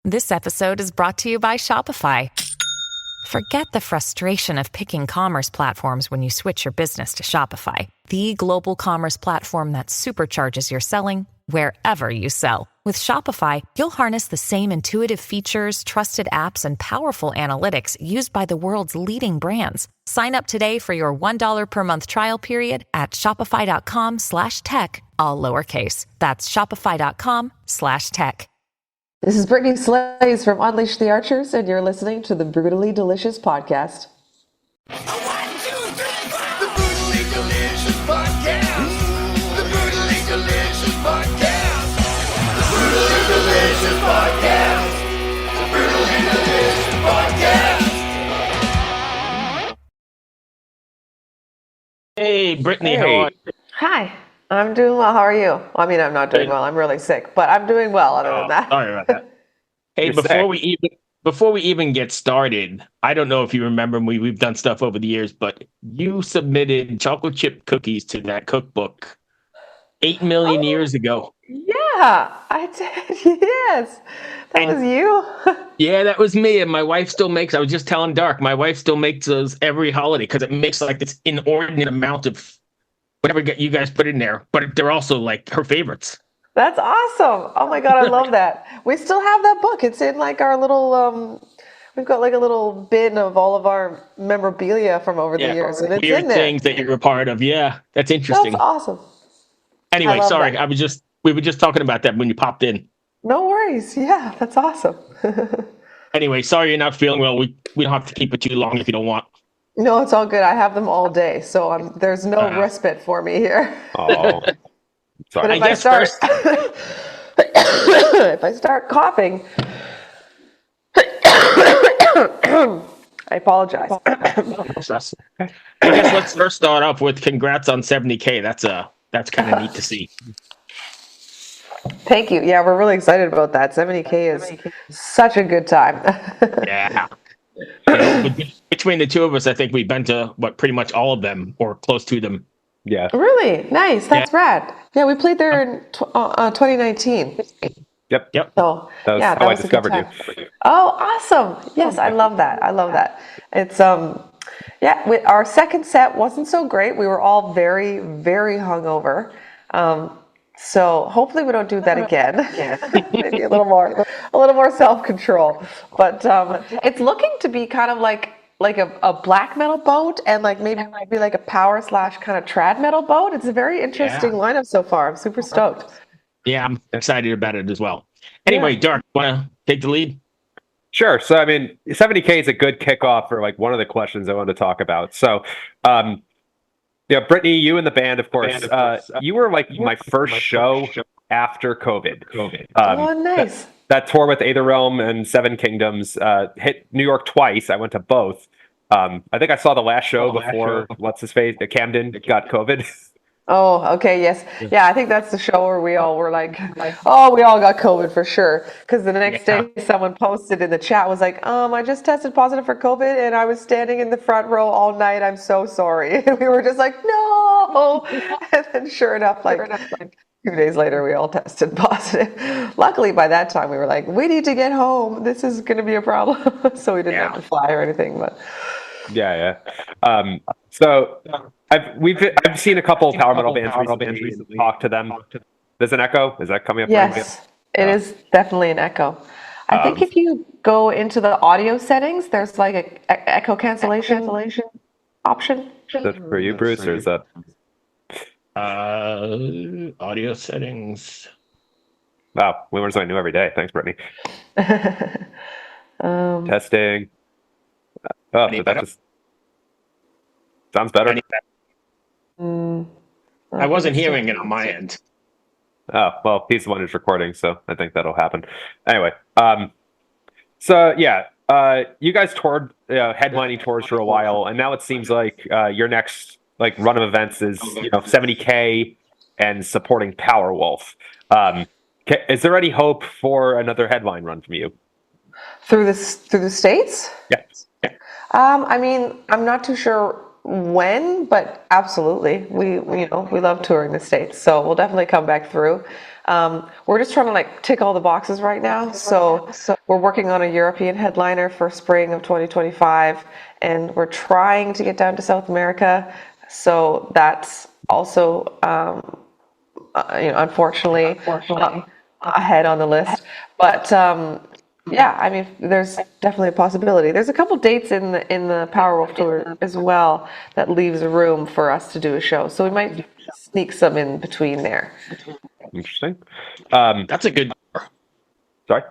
This episode is brought to you by Shopify. Forget the frustration of picking commerce platforms when you switch your business to Shopify, the global commerce platform that supercharges your selling wherever you sell. With Shopify, you'll harness the same intuitive features, trusted apps, and powerful analytics used by the world's leading brands. Sign up today for your $1 per month trial period at shopify.com/tech, all lowercase. That's shopify.com/tech. This is Brittany Slays from Unleash the Archers, and you're listening to the Brutally Delicious Podcast. The Brutally Delicious Podcast. The Brutally Delicious Podcast. The Brutally Delicious Podcast. The Brutally Delicious Podcast. Hey, Brittany, how are you? Hi, I'm doing well. How are you? I mean, I'm not doing well. I'm really sick, but I'm doing well other than that. Sorry about that. Hey, before we even get started, I don't know if you remember, we've done stuff over the years, but you submitted chocolate chip cookies to that cookbook 8 million years ago. Yeah, I did. Yes, that was you. Yeah, that was me. And my wife still makes, I was just telling Dark, my wife still makes those every holiday because it makes like this inordinate amount of whatever you guys put in there, but they're also like her favorites. That's awesome. Oh my God, I love that. We still have that book. It's in like our little, we've got like a little bin of all of our memorabilia from over the years. And it's weird in there. Things that you're a part of. Yeah, that's interesting. That's awesome. Anyway, sorry. That. We were just talking about that when you popped in. No worries. Yeah, that's awesome. Anyway, sorry you're not feeling well. We don't have to keep it too long if you don't want. No, it's all good. I have them all day, so there's no respite for me here. Oh, sorry. But if I start coughing, I apologize. I guess let's first start off with congrats on 70K. That's kind of neat to see. Thank you. Yeah, we're really excited about that. 70K is such a good time. Yeah. Between the two of us, I think we've been to pretty much all of them or close to them. Yeah. Really? Nice. That's rad. Yeah, we played there in 2019. Yep. So, that was how I discovered you. Oh, awesome. Yes, I love that. It's our second set wasn't so great. We were all very, very hungover. So hopefully we don't do that again. Maybe a little more self-control. But it's looking to be kind of like a black metal boat and like maybe like a power / kind of trad metal boat. It's a very interesting lineup so far. I'm super stoked. Yeah, I'm excited about it as well. Anyway, Dark, want to take the lead? Sure. So, I mean, 70K is a good kickoff for like one of the questions I wanted to talk about. So, Brittany, you and the band, of course, you were like my first show after COVID. Oh, nice. That tour with Aether Realm and Seven Kingdoms hit New York twice. I went to both. I think I saw the last show before what's-his-face, Camden got COVID. Oh, okay, yes. Yeah, I think that's the show where we all were like, oh, we all got COVID for sure. Because the next day someone posted in the chat was like, I just tested positive for COVID and I was standing in the front row all night. I'm so sorry. And we were just like, no. And then sure enough, like 2 days later, we all tested positive. Luckily, by that time, we were like, we need to get home. This is going to be a problem. So we didn't have to fly or anything, but... Yeah. So I've seen a couple of power metal bands recently. Talk to them. There's an echo. Is that coming up? Yes, it is definitely an echo. I think if you go into the audio settings, there's like a echo cancellation option. Is that for you, Bruce, or is that? Audio settings. Wow, we learn something new every day. Thanks, Brittany. Testing. Oh, so that just sounds better. I wasn't hearing it on my end. Oh, well, he's the one who's recording, so I think that'll happen. Anyway, you guys toured headlining tours for a while, and now it seems like your next run of events is 70K and supporting Powerwolf. Is there any hope for another headline run from you? Through the States? Yes. I mean, I'm not too sure when, but absolutely. We love touring the States, so we'll definitely come back through. We're just trying to like tick all the boxes right now. So we're working on a European headliner for spring of 2025, and we're trying to get down to South America. So that's also, unfortunately, ahead on the list. But yeah, I mean, there's definitely a possibility. There's a couple dates in the Powerwolf tour as well that leaves room for us to do a show. So we might sneak some in between there. Interesting. That's a good. Sorry.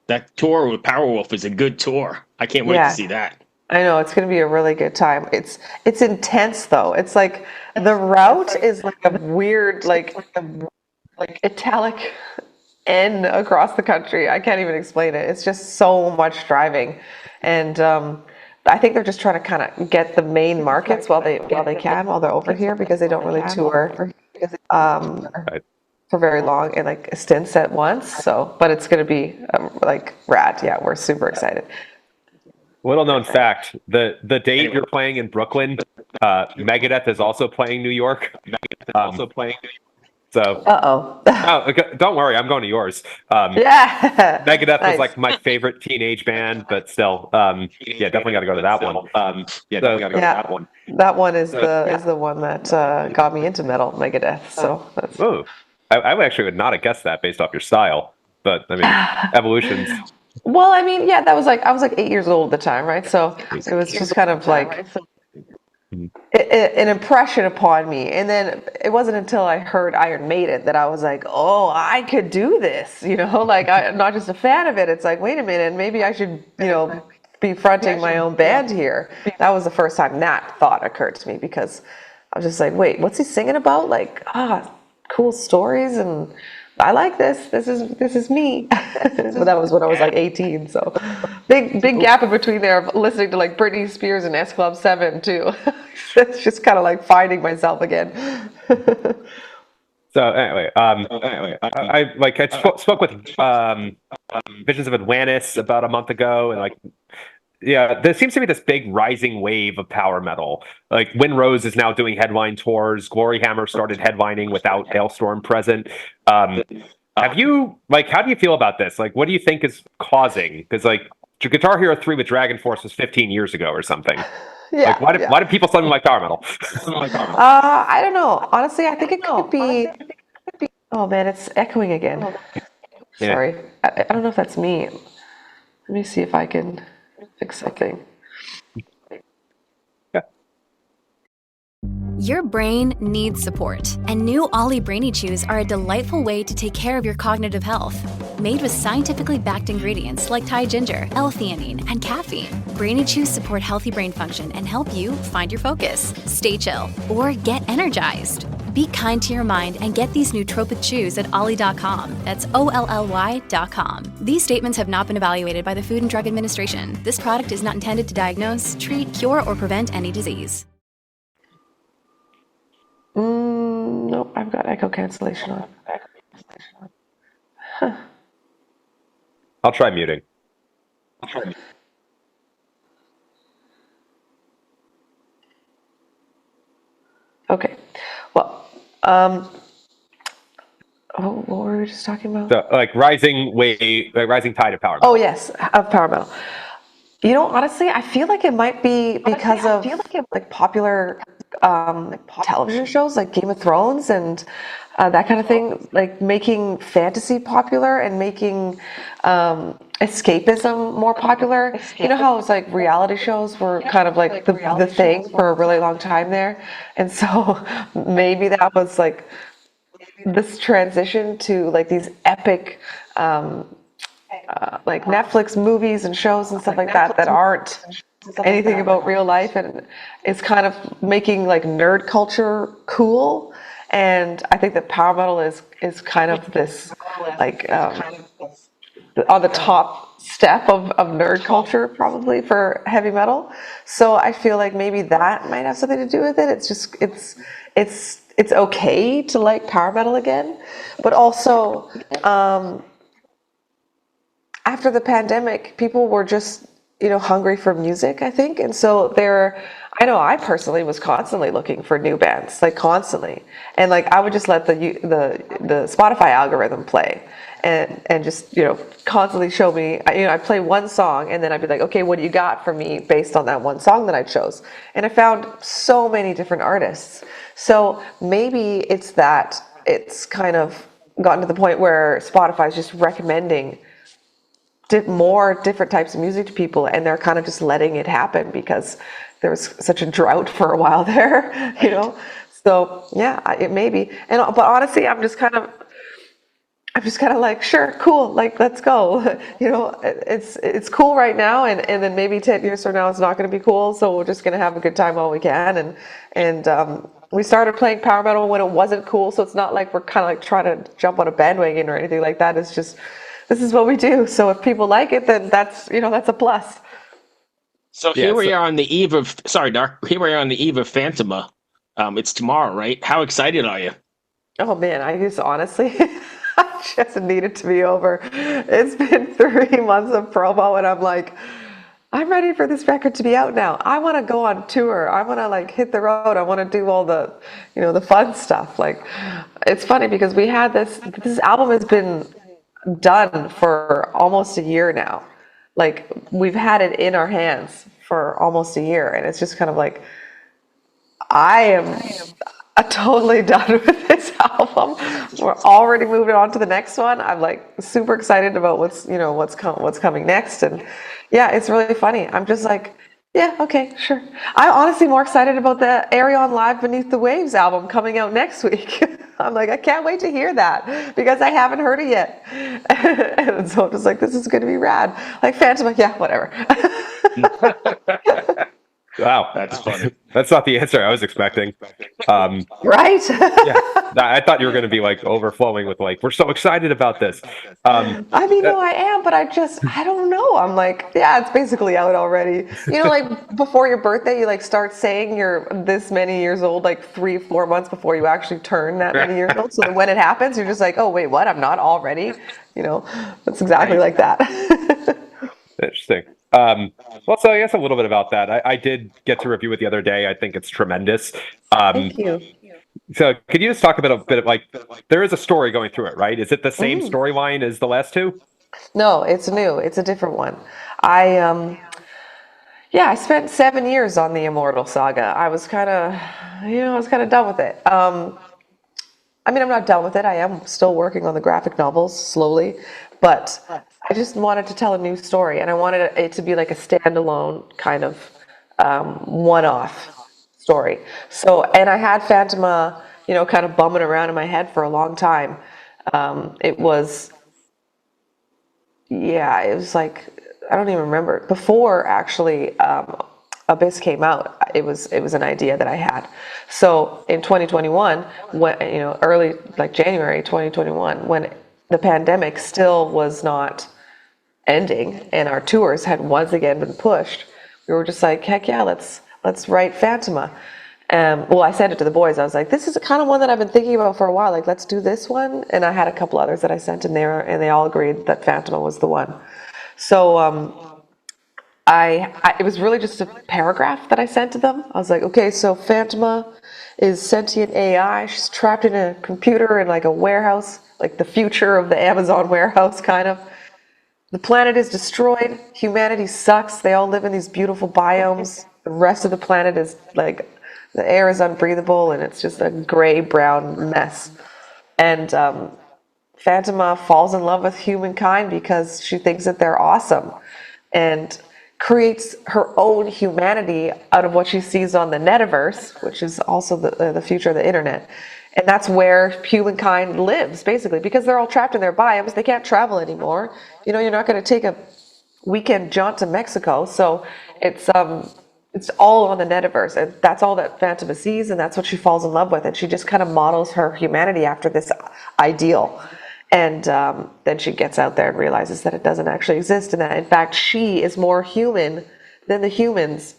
That tour with Powerwolf is a good tour. I can't wait to see that. I know it's going to be a really good time. It's intense though. It's like the route is like a weird like italic N across the country. I can't even explain it. It's just so much driving, and I think they're just trying to kind of get the main markets while they're over here, because they don't really tour for very long and like stints at once. So, but it's going to be like rad. Yeah, we're super excited. Little known fact: the date you're playing in Brooklyn, Megadeth is also playing New York. So, don't worry, I'm going to yours. Yeah, Megadeth nice. was like my favorite teenage band, but still, yeah, definitely got to go to that one. That one is the one that got me into metal, Megadeth. So that's. Ooh, I actually would not have guessed that based off your style, but I mean, Evolutions. Well, I mean, yeah, I was like 8 years old at the time, right? So it was just kind of like an impression upon me. And then it wasn't until I heard Iron Maiden that I was like, oh, I could do this, like I'm not just a fan of it. It's like, wait a minute, maybe I should, be fronting my own band here. That was the first time that thought occurred to me, because I was just like, wait, what's he singing about? Like, cool stories, and I like this. This is me. But that was when I was like 18. So big gap in between there of listening to like Britney Spears and S Club 7 too. It's just kind of like finding myself again. So anyway, I spoke with Visions of Atlantis about a month ago, and like, yeah, there seems to be this big rising wave of power metal. Like Wind Rose is now doing headline tours. Gloryhammer started headlining without Hailstorm present. Have you how do you feel about this? Like, what do you think is causing? Because like Guitar Hero 3 with Dragon Force was 15 years ago or something. Yeah. Like, why did people suddenly like power metal? I don't know. Honestly, I think it could be. Oh man, it's echoing again. Yeah. Sorry, I don't know if that's me. Let me see if I can fix something. Your brain needs support, and new Ollie Brainy Chews are a delightful way to take care of your cognitive health. Made with scientifically backed ingredients like Thai ginger, L-theanine, and caffeine, Brainy Chews support healthy brain function and help you find your focus, stay chill, or get energized. Be kind to your mind and get these nootropic chews at ollie.com. That's OLLY.com. These statements have not been evaluated by the Food and Drug Administration. This product is not intended to diagnose, treat, cure, or prevent any disease. Nope, I've got echo cancellation on. Huh. I'll try muting. Okay. Well, what were we just talking about? So, like rising tide of power metal. Oh yes, of power metal. Honestly, I feel like it might be because of like popular television shows like Game of Thrones and that kind of thing, like making fantasy popular and making escapism more popular. You know how it's like reality shows were kind of like the thing for a really long time there, and so maybe that was like this transition to like these epic like Netflix movies and shows and stuff like that aren't anything about real life, and it's kind of making like nerd culture cool. And I think that power metal is kind of this like on the top step of nerd culture probably for heavy metal. So I feel like maybe that might have something to do with it. It's just it's okay to like power metal again, but also after the pandemic, people were just hungry for music, I think, and so I know I personally was constantly looking for new bands, like constantly, and like I would just let the Spotify algorithm play, and just constantly show me. I'd play one song, and then I'd be like, okay, what do you got for me based on that one song that I chose? And I found so many different artists. So maybe it's that it's kind of gotten to the point where Spotify is just recommending more different types of music to people, and they're kind of just letting it happen because there was such a drought for a while there, So yeah, it may be. But honestly, I'm just kind of like, sure, cool, like let's go. It's cool right now, and then maybe 10 years from now it's not going to be cool. So we're just going to have a good time while we can. And we started playing power metal when it wasn't cool, so it's not like we're kind of like trying to jump on a bandwagon or anything like that. It's just, this is what we do. So if people like it, then that's a plus. So here we are on the eve of, sorry, Dark. Here we are on the eve of Phantoma. It's tomorrow, right? How excited are you? Oh man, I just honestly, I just need it to be over. It's been 3 months of promo, and I'm like, I'm ready for this record to be out now. I want to go on tour. I want to like hit the road. I want to do all the, the fun stuff. Like, it's funny because we had this album has been done for almost a year now. Like, we've had it in our hands for almost a year, and it's just kind of like, I am totally done with this album. We're already moving on to the next one. I'm like super excited about what's coming next, and yeah, it's really funny. I'm just like, yeah, okay, sure. I'm honestly more excited about the Ayreon Live Beneath the Waves album coming out next week. I'm like, I can't wait to hear that because I haven't heard it yet. And so I'm just like, this is going to be rad. Like Phantoma, yeah, whatever. Wow, that's funny. That's not the answer I was expecting. Right? Yeah, I thought you were going to be like overflowing with like, we're so excited about this. I mean, no, I am, but I don't know. I'm like, yeah, it's basically out already. Like before your birthday, you like start saying you're this many years old, like 3-4 months before you actually turn that many years old. So when it happens, you're just like, oh wait, what? I'm not already. That's exactly like that. Interesting. Well, so I guess a little bit about that. I did get to review it the other day. I think it's tremendous. Thank you. So could you just talk about a bit of like, there is a story going through it, right? Is it the same storyline as the last two? No, it's new. It's a different one. I spent 7 years on the Immortal Saga. I was kind of done with it. I'm not done with it. I am still working on the graphic novels slowly, but I just wanted to tell a new story, and I wanted it to be like a standalone kind of one-off story. So, and I had Phantoma, kind of bumming around in my head for a long time. It was like, I don't even remember. Before actually Abyss came out, it was an idea that I had. So in 2021, when early like January 2021, when the pandemic still was not ending and our tours had once again been pushed, we were just like, heck yeah, let's write Phantoma. Well, I sent it to the boys. I was like, this is the kind of one that I've been thinking about for a while. Like, let's do this one. And I had a couple others that I sent in there, and they all agreed that Phantoma was the one. So it was really just a paragraph that I sent to them. I was like, okay, so Phantoma is sentient AI. She's trapped in a computer in like a warehouse, like the future of the Amazon warehouse, kind of. The planet is destroyed. Humanity sucks. They all live in these beautiful biomes. The rest of the planet is like, the air is unbreathable, and it's just a gray-brown mess. And Phantoma falls in love with humankind because she thinks that they're awesome, and creates her own humanity out of what she sees on the Netiverse, which is also the future of the internet. And that's where humankind lives, basically, because they're all trapped in their biomes. They can't travel anymore. You're not going to take a weekend jaunt to Mexico. So it's all on the Netiverse, and that's all that Phantoma sees, and that's what she falls in love with. And she just kind of models her humanity after this ideal. And then she gets out there and realizes that it doesn't actually exist, and that, in fact, she is more human than the humans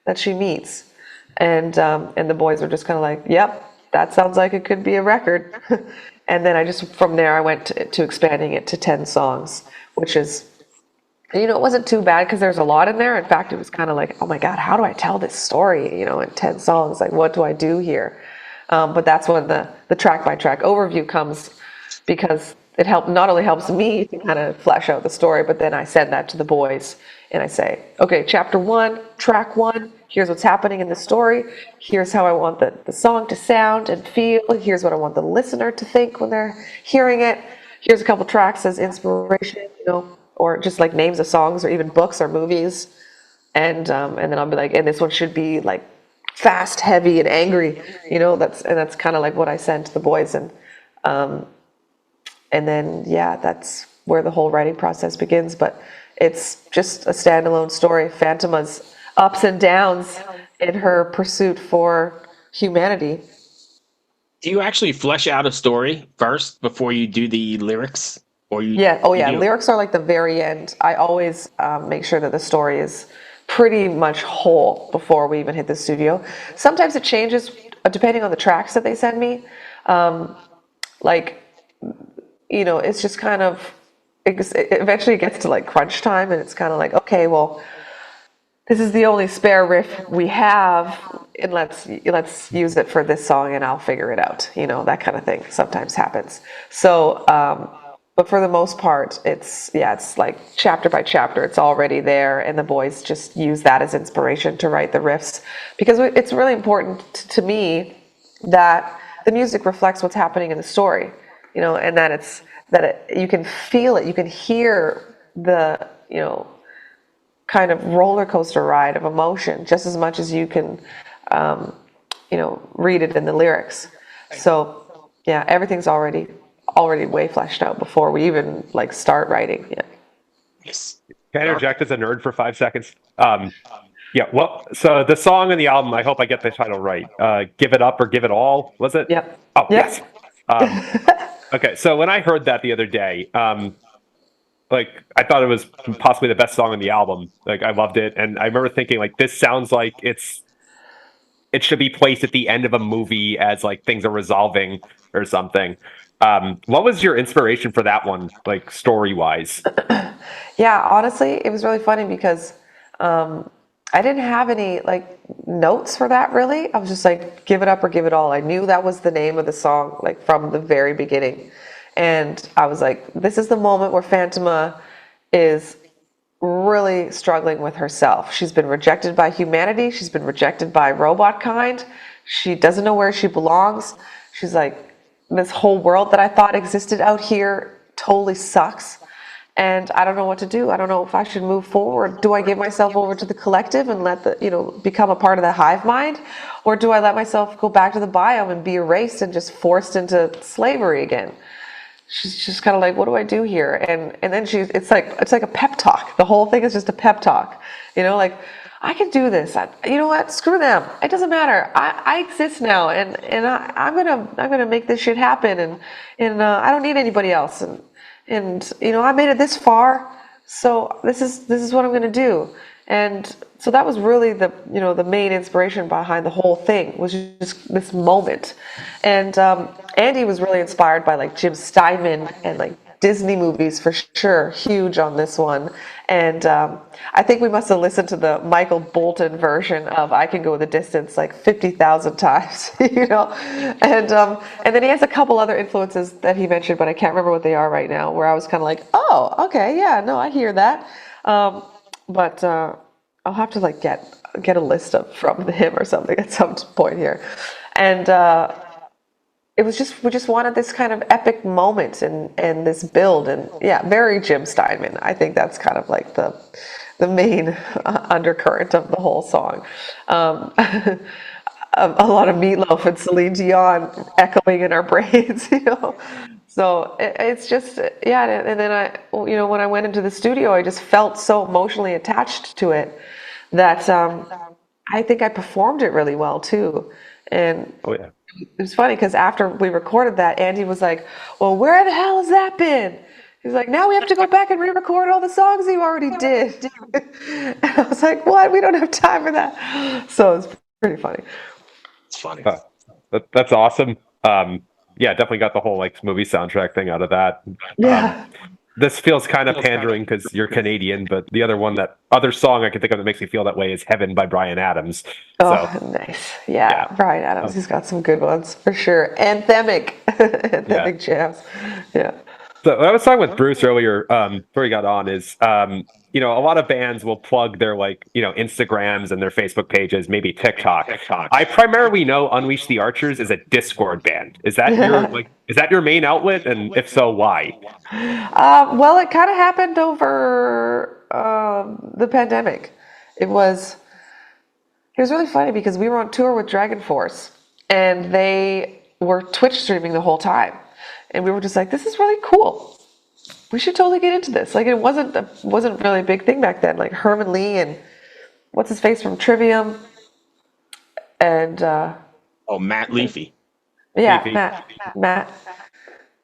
that she meets. And the boys are just kind of like, yep, that sounds like it could be a record. And then from there, I went to expanding it to 10 songs, which is And, it wasn't too bad because there's a lot in there. In fact, it was kind of like, oh my God, how do I tell this story, in 10 songs? Like, what do I do here? But that's when the track by track overview comes, because it not only helps me to kind of flesh out the story, but then I send that to the boys and I say, okay, chapter 1, track 1, here's what's happening in the story. Here's how I want the song to sound and feel. Here's what I want the listener to think when they're hearing it. Here's a couple tracks as inspiration, or just like names of songs or even books or movies. And then I'll be like, and this one should be like fast, heavy, and angry. That's kind of like what I send to the boys. And then, that's where the whole writing process begins. But it's just a standalone story. Phantoma's ups and downs in her pursuit for humanity. Do you actually flesh out a story first before you do the lyrics? Or you? Yeah. Oh, yeah. Lyrics are like the very end. I always make sure that the story is pretty much whole before we even hit the studio. Sometimes it changes depending on the tracks that they send me. It's just kind of, eventually it gets to like crunch time, and it's kind of like, okay, well, this is the only spare riff we have, and let's use it for this song, and I'll figure it out. That kind of thing sometimes happens. So, but for the most part, it's like chapter by chapter, it's already there, and the boys just use that as inspiration to write the riffs, because it's really important to me that the music reflects what's happening in the story, and that you can feel it, you can hear the, kind of roller coaster ride of emotion just as much as you can, read it in the lyrics. So everything's already way fleshed out before we even like start writing. Yeah. Yes. Can I interject as a nerd for 5 seconds? Well, so the song on the album, I hope I get the title right. Give It Up or Give It All, was it? Yep. Oh, Yep. yes. Okay, so when I heard that the other day, I thought it was possibly the best song on the album. Like, I loved it, and I remember thinking, like, this sounds like it should be placed at the end of a movie as like things are resolving or something. What was your inspiration for that one, like story-wise? Yeah, honestly, it was really funny because I didn't have any like notes for that really. I was just like, give it up or give it all. I knew that was the name of the song like from the very beginning. And I was like, this is the moment where Phantoma is really struggling with herself. She's been rejected by humanity. She's been rejected by robot kind. She doesn't know where she belongs. She's like, this whole world that I thought existed out here totally sucks. And I don't know what to do. I don't know if I should move forward. Do I give myself over to the collective and let become a part of the hive mind? Or do I let myself go back to the biome and be erased and just forced into slavery again? She's just kind of like, what do I do here? And then it's like a pep talk. The whole thing is just a pep talk. Like, I can do this. You know what? Screw them. It doesn't matter. I exist now, and I'm gonna make this shit happen. And I don't need anybody else. And I made it this far, so this is what I'm gonna do. And so that was really the main inspiration behind the whole thing, was just this moment. And Andy was really inspired by like Jim Steinman and like Disney movies for sure, huge on this one. And I think we must have listened to the Michael Bolton version of I Can Go the Distance like 50,000 times, And then he has a couple other influences that he mentioned, but I can't remember what they are right now, where I was kind of like, oh, okay, yeah, no, I hear that. But I'll have to like get a list from him or something at some point here. And we just wanted this kind of epic moment and this build, and very Jim Steinman. I think that's kind of like the main undercurrent of the whole song. A lot of Meatloaf and Celine Dion echoing in our brains, So it's just, and then when I went into the studio, I just felt so emotionally attached to it that I think I performed it really well too. And it was funny because after we recorded that, Andy was like, well, where the hell has that been? He's like, now we have to go back and re-record all the songs you already did. And I was like, what? We don't have time for that. So it's pretty funny. It's funny. That's awesome. Definitely got the whole like movie soundtrack thing out of that. Yeah. this feels kind of pandering because you're Canadian, but the other song I can think of that makes me feel that way is "Heaven" by Bryan Adams. Oh, So, nice. Yeah, Bryan Adams, he's got some good ones for sure. Anthemic, anthemic jams. Yeah. So I was talking with Bruce earlier, before he got on, is a lot of bands will plug their Instagrams and their Facebook pages, maybe TikTok. I primarily know Unleash the Archers is a Discord band. Is that your main outlet? And if so, why? Well, it kind of happened over the pandemic. It was really funny because we were on tour with Dragon Force and they were Twitch streaming the whole time. And we were just like, this is really cool. We should totally get into this. Like, it wasn't really a big thing back then. Like Herman Lee and what's his face from Trivium and Matt Leafy. Yeah, Heafy. Matt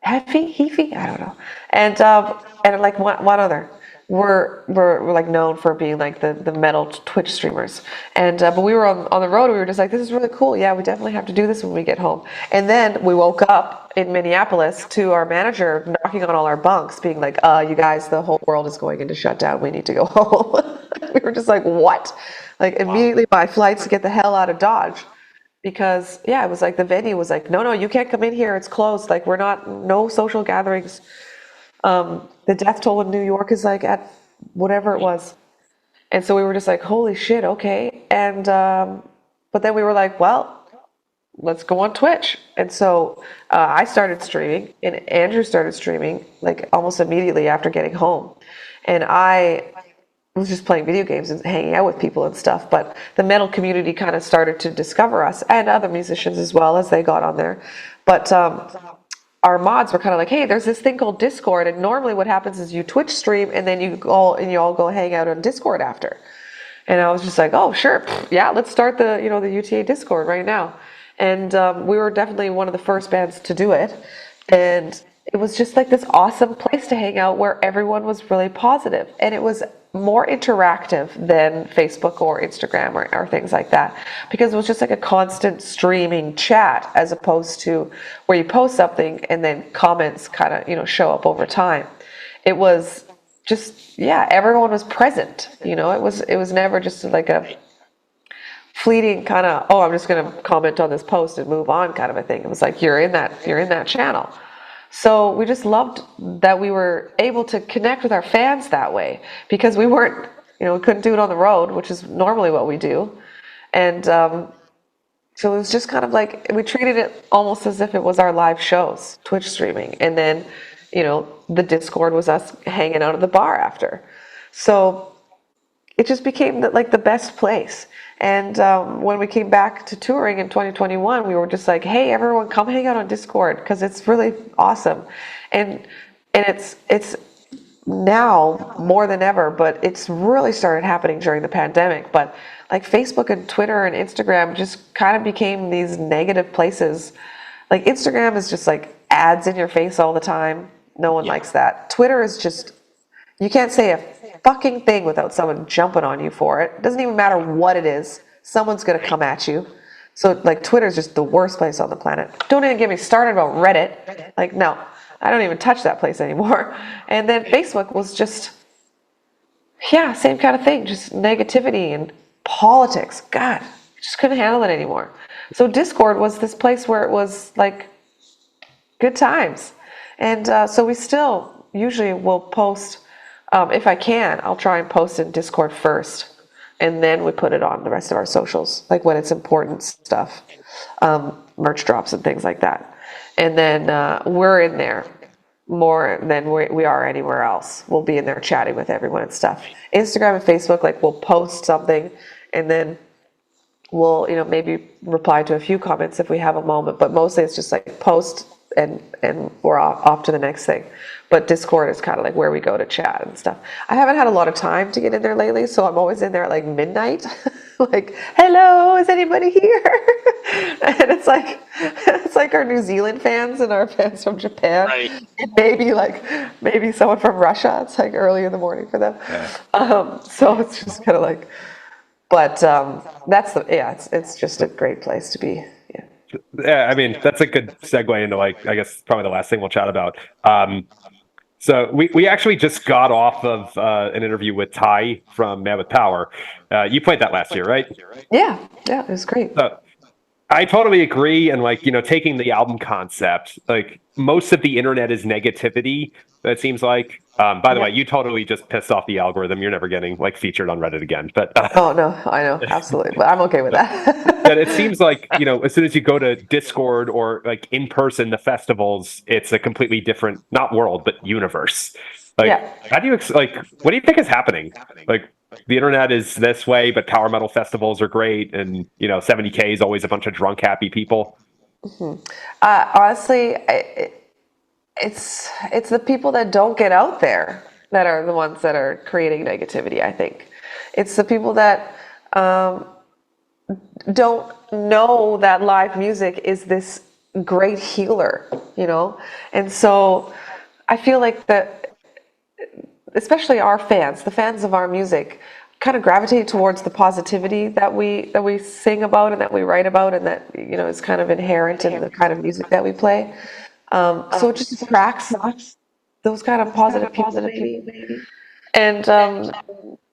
Heafy, I don't know. And like one other. We're like known for being like the metal Twitch streamers, and but we were on the road. We were just like, this is really cool. Yeah, we definitely have to do this when we get home. And then we woke up in Minneapolis to our manager knocking on all our bunks, being like, you guys, the whole world is going into shutdown. We need to go home. We were just like, what? Like immediately buy flights to get the hell out of Dodge. Because it was like the venue was like, no, you can't come in here. It's closed. Like no social gatherings. The death toll in New York is like at whatever it was. And so we were just like, holy shit, okay. And, but then we were like, well, let's go on Twitch. And so I started streaming and Andrew started streaming like almost immediately after getting home. And I was just playing video games and hanging out with people and stuff. But the metal community kind of started to discover us and other musicians as well as they got on there. But, our mods were kind of like, hey, there's this thing called Discord, and normally what happens is you Twitch stream, and then you all go hang out on Discord after. And I was just like, oh, sure, yeah, let's start the UTA Discord right now. And we were definitely one of the first bands to do it, and it was just like this awesome place to hang out where everyone was really positive, and it was more interactive than Facebook or Instagram or things like that, because it was just like a constant streaming chat as opposed to where you post something and then comments kind of show up over time. It was just everyone was present. It was never just like a fleeting kind of I'm just going to comment on this post and move on kind of a thing. It was like you're in that channel. So we just loved that we were able to connect with our fans that way, because we weren't, we couldn't do it on the road, which is normally what we do. And so it was just kind of like, we treated it almost as if it was our live shows, Twitch streaming. And then, the Discord was us hanging out at the bar after. So it just became the best place. And when we came back to touring in 2021, we were just like, hey, everyone, come hang out on Discord because it's really awesome. And it's now more than ever, but it's really started happening during the pandemic. But like Facebook and Twitter and Instagram just kind of became these negative places. Like Instagram is just like ads in your face all the time. No one likes that. Twitter is just, you can't say a fucking thing without someone jumping on you for it. It doesn't even matter what it is. Someone's going to come at you. So like Twitter is just the worst place on the planet. Don't even get me started about Reddit. Like, no, I don't even touch that place anymore. And then Facebook was just, same kind of thing. Just negativity and politics. God, I just couldn't handle it anymore. So Discord was this place where it was like good times. And so we still usually will post, if I can, I'll try and post in Discord first. And then we put it on the rest of our socials, like when it's important stuff, merch drops and things like that. And then we're in there more than we are anywhere else. We'll be in there chatting with everyone and stuff. Instagram and Facebook, like we'll post something and then we'll, maybe reply to a few comments if we have a moment. But mostly it's just like post and we're off to the next thing. But Discord is kind of like where we go to chat and stuff. I haven't had a lot of time to get in there lately, so I'm always in there at like midnight. Like, hello, is anybody here? And it's like our New Zealand fans and our fans from Japan. Right. And maybe someone from Russia. It's like early in the morning for them. Yeah. So it's just kind of like, but it's just a great place to be. Yeah. Yeah, I mean, that's a good segue into I guess probably the last thing we'll chat about. So we actually just got off of an interview with Ty from Mad with Power. You played that last year, right? Yeah, it was great. I totally agree. And like, taking the album concept, like most of the internet is negativity. It seems like, by the way, you totally just pissed off the algorithm. You're never getting like featured on Reddit again, but oh no, I know. Absolutely. But I'm okay with that. but it seems like, as soon as you go to Discord or like in person, the festivals, it's a completely different, not world, but universe. Like, how do you, what do you think is happening? Like, the internet is this way, but power metal festivals are great, and 70K is always a bunch of drunk, happy people. Honestly, it's the people that don't get out there that are the ones that are creating negativity. I think it's the people that don't know that live music is this great healer, and so I feel like that. Especially our fans, the fans of our music, kind of gravitate towards the positivity that we sing about and that we write about, and that is kind of inherent in the kind of music that we play. So it just attracts those kind of positive people, maybe. And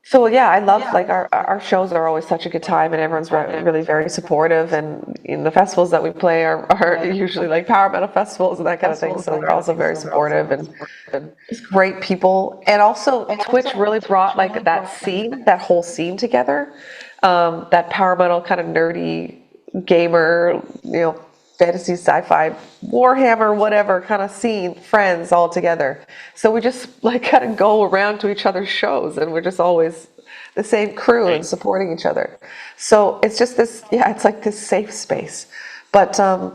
so yeah, I love like our shows are always such a good time, and everyone's really very supportive. And in the festivals that we play are usually like power metal festivals and that kind of thing. So they're also very supportive and just great people. And also Twitch really brought like that whole scene together. That power metal kind of nerdy gamer, fantasy, sci-fi, Warhammer, whatever kind of scene, friends all together. So we just like kind of go around to each other's shows, and we're just always the same crew and supporting each other. So it's just this, it's like this safe space. But I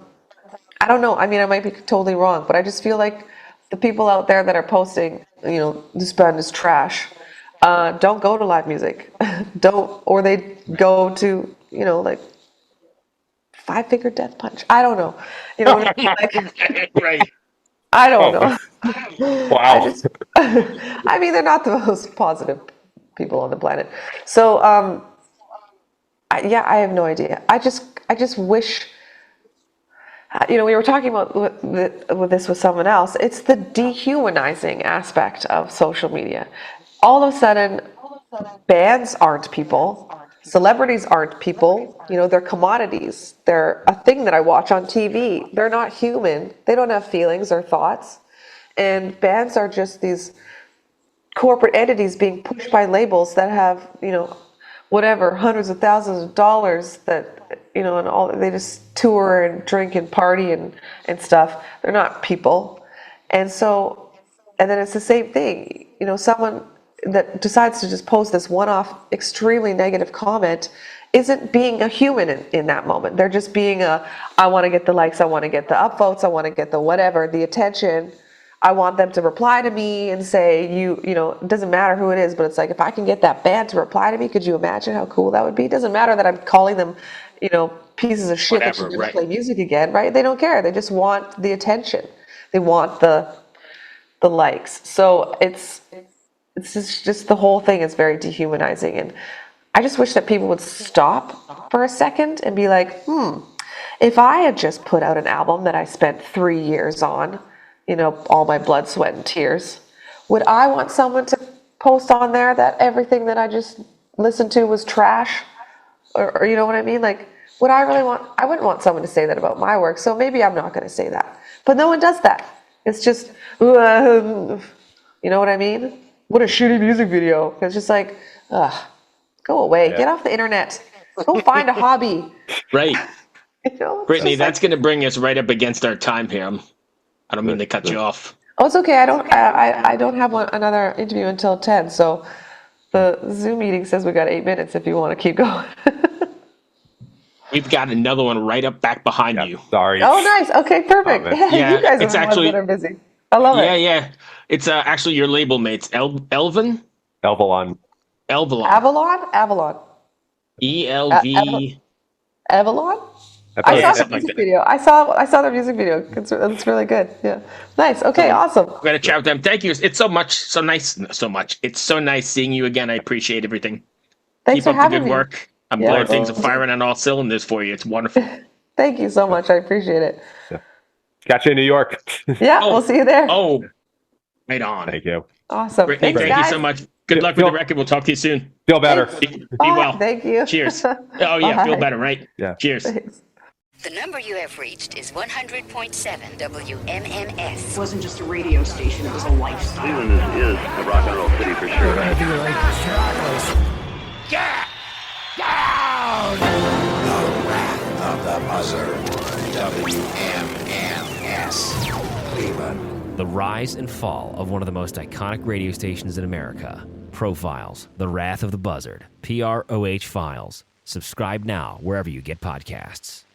don't know. I mean, I might be totally wrong, but I just feel like the people out there that are posting, this band is trash, don't go to live music. Or they go to, like Five Finger Death Punch. I don't know. What I mean? Like, right. I don't know. Wow. I mean, they're not the most positive people on the planet. So, I have no idea. I just wish, we were talking about with this with someone else. It's the dehumanizing aspect of social media. All of a sudden, bands aren't people. Celebrities aren't people, they're commodities. They're a thing that I watch on TV. They're not human. They don't have feelings or thoughts. And bands are just these corporate entities being pushed by labels that have, whatever, hundreds of thousands of dollars that, and all, they just tour and drink and party and stuff. They're not people. And so, and then it's the same thing, someone that decides to just post this one-off extremely negative comment isn't being a human in that moment. They're just being I want to get the likes, I want to get the upvotes, I want to get the whatever, the attention. I want them to reply to me and say, it doesn't matter who it is, but it's like, if I can get that band to reply to me, could you imagine how cool that would be? It doesn't matter that I'm calling them, pieces of shit that should never play music again, right? They don't care. They just want the attention. They want the likes. So it's just the whole thing is very dehumanizing. And I just wish that people would stop for a second and be like, if I had just put out an album that I spent 3 years on, all my blood, sweat, and tears, would I want someone to post on there that everything that I just listened to was trash? Or you know what I mean? Like, would I really I wouldn't want someone to say that about my work, so maybe I'm not going to say that. But no one does that. It's just, you know what I mean? What a shitty music video. It's just like, go away. Get off the internet. Go find a hobby. Right. Brittany, just that's going to bring us right up against our time here. I don't mean to cut you off. Oh, it's okay. I don't have another interview until 10, so the Zoom meeting says we got 8 minutes if you want to keep going. We've got another one right up back behind you. Sorry. Oh, nice. Okay, perfect. Yeah, you guys it's are the actually, ones that are busy. I love it. Yeah. It's actually your label mates, Elvin? Elvalon. Avalon. ELV. Avalon? I saw the music video. I saw their music video. It's really good. Yeah. Nice. Okay, awesome. We're gonna chat with them. Thank you. It's so nice. It's so nice seeing you again. I appreciate everything. Thanks Keep for up the having good me. work. I'm glad things are firing on all cylinders for you. It's wonderful. Thank you so much. I appreciate it. Catch you in New York. Yeah, we'll see you there. Oh, Right on. Thank you. Awesome. Brittany, Thanks, thank guys. you so much. Good luck with the record. We'll talk to you soon. Feel better. Be Bye. well. Thank you. Cheers. Oh, yeah. Feel Bye. better, right? Yeah. Cheers. Thanks. The number you have reached is 100.7 WMMS. It wasn't just a radio station, it was a lifestyle. Cleveland is a rock and roll city for sure. Get down! The Wrath of the Buzzard. WMMS. Cleveland. The rise and fall of one of the most iconic radio stations in America. Profiles, The Wrath of the Buzzard, PROH Files. Subscribe now wherever you get podcasts.